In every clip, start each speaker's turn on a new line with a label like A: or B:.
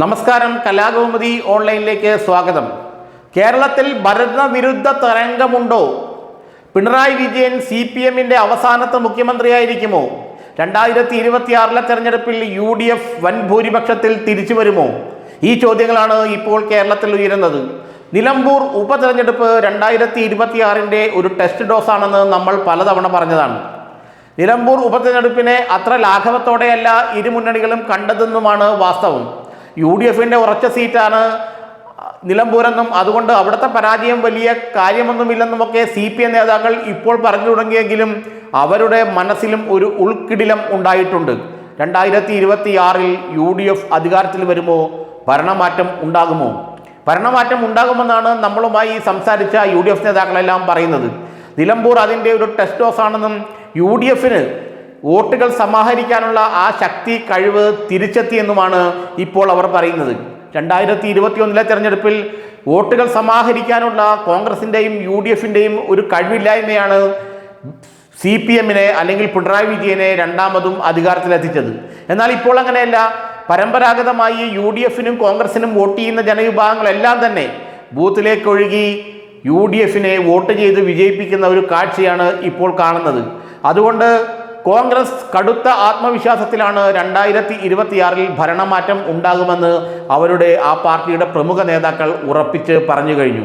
A: നമസ്കാരം, കലാകൗമുദി ഓൺലൈനിലേക്ക് സ്വാഗതം. കേരളത്തിൽ ഭരണവിരുദ്ധ തരംഗമുണ്ടോ? പിണറായി വിജയൻ CPM-ന്റെ അവസാനത്തെ മുഖ്യമന്ത്രിയായിരിക്കുമോ? 2026 തെരഞ്ഞെടുപ്പിൽ UDF വൻ ഭൂരിപക്ഷത്തിൽ തിരിച്ചു വരുമോ? ഈ ചോദ്യങ്ങളാണ് ഇപ്പോൾ കേരളത്തിൽ ഉയരുന്നത്. നിലമ്പൂർ ഉപതെരഞ്ഞെടുപ്പ് 2026-ന്റെ ഒരു ടെസ്റ്റ് ഡോസാണെന്ന് നമ്മൾ പലതവണ പറഞ്ഞതാണ്. നിലമ്പൂർ ഉപതെരഞ്ഞെടുപ്പിനെ അത്ര ലാഘവത്തോടെയല്ല ഇരു മുന്നണികളും കണ്ടതെന്നുമാണ് വാസ്തവം. UDF-ന്റെ ഉറച്ച സീറ്റാണ് നിലമ്പൂരെന്നും അതുകൊണ്ട് അവിടുത്തെ പരാജയം വലിയ കാര്യമൊന്നുമില്ലെന്നുമൊക്കെ CPM നേതാക്കൾ ഇപ്പോൾ പറഞ്ഞു തുടങ്ങിയെങ്കിലും അവരുടെ മനസ്സിലും ഒരു ഉൾക്കിടിലം ഉണ്ടായിട്ടുണ്ട്. 2026-ൽ UDF അധികാരത്തിൽ വരുമോ? ഭരണമാറ്റം ഉണ്ടാകുമോ? ഭരണമാറ്റം ഉണ്ടാകുമെന്നാണ് നമ്മളുമായി സംസാരിച്ച UDF നേതാക്കളെല്ലാം പറയുന്നത്. നിലമ്പൂർ അതിൻ്റെ ഒരു ടെസ്റ്റ് ഡോസാണെന്നും UDF-ന് വോട്ടുകൾ സമാഹരിക്കാനുള്ള ആ ശക്തി, കഴിവ് തിരിച്ചെത്തിയെന്നുമാണ് ഇപ്പോൾ അവർ പറയുന്നത്. 2021 തെരഞ്ഞെടുപ്പിൽ വോട്ടുകൾ സമാഹരിക്കാനുള്ള കോൺഗ്രസിൻ്റെയും UDF-ൻ്റെയും ഒരു കഴിവില്ലായ്മയാണ് CPM-നെ അല്ലെങ്കിൽ പിണറായി വിജയനെ രണ്ടാമതും അധികാരത്തിലെത്തിച്ചത്. എന്നാൽ ഇപ്പോൾ അങ്ങനെയല്ല. പരമ്പരാഗതമായി UDF-നും കോൺഗ്രസിനും വോട്ട് ചെയ്യുന്ന ജനവിഭാഗങ്ങളെല്ലാം തന്നെ ബൂത്തിലേക്ക് ഒഴുകി UDF-നെ വോട്ട് ചെയ്ത് വിജയിപ്പിക്കുന്ന ഒരു കാഴ്ചയാണ് ഇപ്പോൾ കാണുന്നത്. അതുകൊണ്ട് കോൺഗ്രസ് കടുത്ത ആത്മവിശ്വാസത്തിലാണ് 2026-ൽ ഭരണമാറ്റം ഉണ്ടാകുമെന്ന് അവരുടെ ആ പാർട്ടിയുടെ പ്രമുഖ നേതാക്കൾ ഉറപ്പിച്ച് പറഞ്ഞു കഴിഞ്ഞു.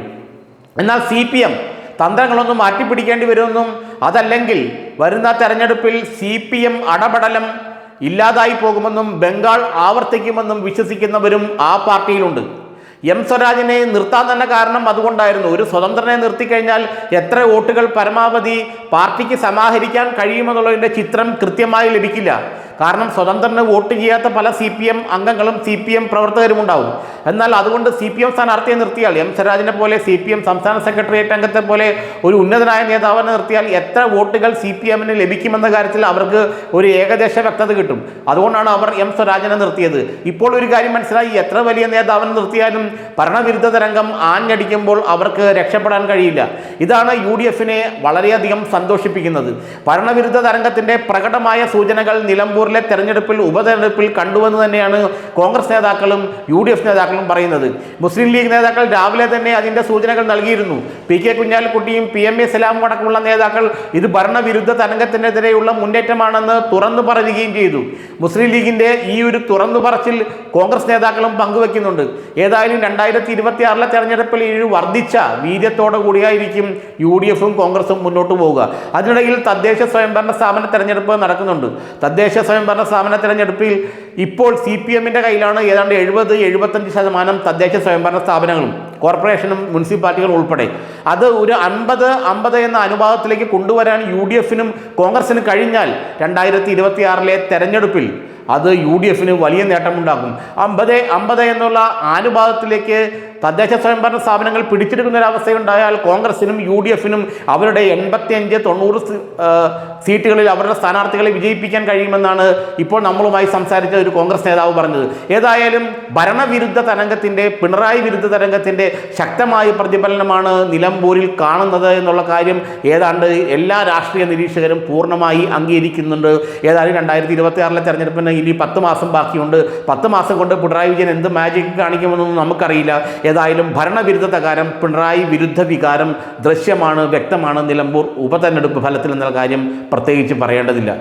A: എന്നാൽ CPM തന്ത്രങ്ങളൊന്നും മാറ്റിപ്പിടിക്കേണ്ടി വരുമെന്നും അതല്ലെങ്കിൽ വരുന്ന തെരഞ്ഞെടുപ്പിൽ CPM അടപടലം ഇല്ലാതായി പോകുമെന്നും ബംഗാൾ ആവർത്തിക്കുമെന്നും വിശ്വസിക്കുന്നവരും ആ പാർട്ടിയിലുണ്ട്. M സ്വരാജിനെ നിർത്താൻ തന്നെ കാരണം അതുകൊണ്ടായിരുന്നു. ഒരു സ്വതന്ത്രനെ നിർത്തിക്കഴിഞ്ഞാൽ എത്ര വോട്ടുകൾ പരമാവധി പാർട്ടിക്ക് സമാഹരിക്കാൻ കഴിയുമെന്നുള്ളതിൻ്റെ ചിത്രം കൃത്യമായി ലഭിക്കില്ല. കാരണം സ്വതന്ത്രന് വോട്ട് ചെയ്യാത്ത പല CPM അംഗങ്ങളും CPM പ്രവർത്തകരും ഉണ്ടാവും. എന്നാൽ അതുകൊണ്ട് CPM സ്ഥാനാർത്ഥിയെ നിർത്തിയാൽ, M സ്വരാജിനെ പോലെ CPM സംസ്ഥാന സെക്രട്ടേറിയറ്റ് അംഗത്തെ പോലെ ഒരു ഉന്നതനായ നേതാവിനെ നിർത്തിയാൽ എത്ര വോട്ടുകൾ CPM-ന് ലഭിക്കുമെന്ന കാര്യത്തിൽ അവർക്ക് ഒരു ഏകദേശ വ്യക്തത കിട്ടും. അതുകൊണ്ടാണ് അവർ M സ്വരാജിനെ നിർത്തിയത്. ഇപ്പോൾ ഒരു കാര്യം മനസ്സിലായി, എത്ര വലിയ നേതാവിനെ നിർത്തിയാലും ഭരണവിരുദ്ധ തരംഗം ആഞ്ഞടിക്കുമ്പോൾ അവർക്ക് രക്ഷപ്പെടാൻ കഴിയില്ല. ഇതാണ് UDF-നെ വളരെയധികം സന്തോഷിപ്പിക്കുന്നത്. ഭരണവിരുദ്ധ തരംഗത്തിൻ്റെ പ്രകടമായ സൂചനകൾ നിലമ്പൂരിലെ തെരഞ്ഞെടുപ്പിൽ ഉപതെരഞ്ഞെടുപ്പിൽ കണ്ടുവെന്ന് തന്നെയാണ് കോൺഗ്രസ് നേതാക്കളും UDF നേതാക്കളും പറയുന്നത്. മുസ്ലിം ലീഗ് നേതാക്കൾ രാവിലെ തന്നെ അതിൻ്റെ സൂചനകൾ നൽകിയിരുന്നു. PK കുഞ്ഞാലിക്കുട്ടിയും PMA സലാമും അടക്കമുള്ള നേതാക്കൾ ഇത് ഭരണവിരുദ്ധ തരംഗത്തിനെതിരെയുള്ള മുന്നേറ്റമാണെന്ന് തുറന്നു പറയുകയും ചെയ്തു. മുസ്ലിം ലീഗിൻ്റെ ഈ ഒരു തുറന്നു പറച്ചിൽ കോൺഗ്രസ് നേതാക്കളും പങ്കുവെക്കുന്നുണ്ട്. ഏതായാലും 2026 തെരഞ്ഞെടുപ്പിൽ ഈ വർദ്ധിച്ച വീര്യത്തോടു കൂടിയായിരിക്കും UDF-ഉം കോൺഗ്രസും മുന്നോട്ട് പോവുക. അതിനിടയിൽ തദ്ദേശ സ്വയംഭരണ സ്ഥാപന തെരഞ്ഞെടുപ്പ് നടക്കുന്നുണ്ട്. തദ്ദേശ സ്വയംഭരണ സ്ഥാപന തെരഞ്ഞെടുപ്പിൽ ഇപ്പോൾ CPM-ന്റെ കയ്യിലാണ് ഏതാണ്ട് 70-75% തദ്ദേശ സ്വയംഭരണ സ്ഥാപനങ്ങളും കോർപ്പറേഷനും മുനിസിപ്പാലിറ്റികളും ഉൾപ്പെടെ. അത് ഒരു 50-50 എന്ന അനുപാതത്തിലേക്ക് കൊണ്ടുവരാൻ UDF-നും കോൺഗ്രസിനും കഴിഞ്ഞാൽ 2026 തെരഞ്ഞെടുപ്പിൽ അത് UDF-ന് വലിയ നേട്ടമുണ്ടാകും. 50-50 എന്നുള്ള അനുപാതത്തിലേക്ക് തദ്ദേശ സ്വയംഭരണ സ്ഥാപനങ്ങൾ പിടിച്ചെടുക്കുന്ന ഒരവസ്ഥയുണ്ടായാൽ കോൺഗ്രസിനും UDF-നും അവരുടെ 85-90 സീറ്റുകളിൽ അവരുടെ സ്ഥാനാർത്ഥികളെ വിജയിപ്പിക്കാൻ കഴിയുമെന്നാണ് ഇപ്പോൾ നമ്മളുമായി സംസാരിച്ച ഒരു കോൺഗ്രസ് നേതാവ് പറഞ്ഞത്. ഏതായാലും ഭരണവിരുദ്ധ തരംഗത്തിൻ്റെ, പിണറായി വിരുദ്ധ തരംഗത്തിൻ്റെ ശക്തമായ പ്രതിഫലനമാണ് നിലമ്പൂരിൽ കാണുന്നത് എന്നുള്ള കാര്യം ഏതാണ്ട് എല്ലാ രാഷ്ട്രീയ നിരീക്ഷകരും പൂർണ്ണമായി അംഗീകരിക്കുന്നുണ്ട്. ഏതായാലും 2026 തെരഞ്ഞെടുപ്പിന് ഇനി 10 മാസം ബാക്കിയുണ്ട്. 10 മാസം കൊണ്ട് പിണറായി വിജയൻ എന്ത് മാജിക് കാണിക്കുമെന്നൊന്നും നമുക്കറിയില്ല. ഏതായാലും ഭരണവിരുദ്ധ തകാരം, പിണറായി വിരുദ്ധ വികാരം ദൃശ്യമാണ്, വ്യക്തമാണ് നിലമ്പൂർ ഉപതെരഞ്ഞെടുപ്പ് ഫലത്തിൽ എന്ന കാര്യം പ്രത്യേകിച്ച് പറയേണ്ടതില്ല.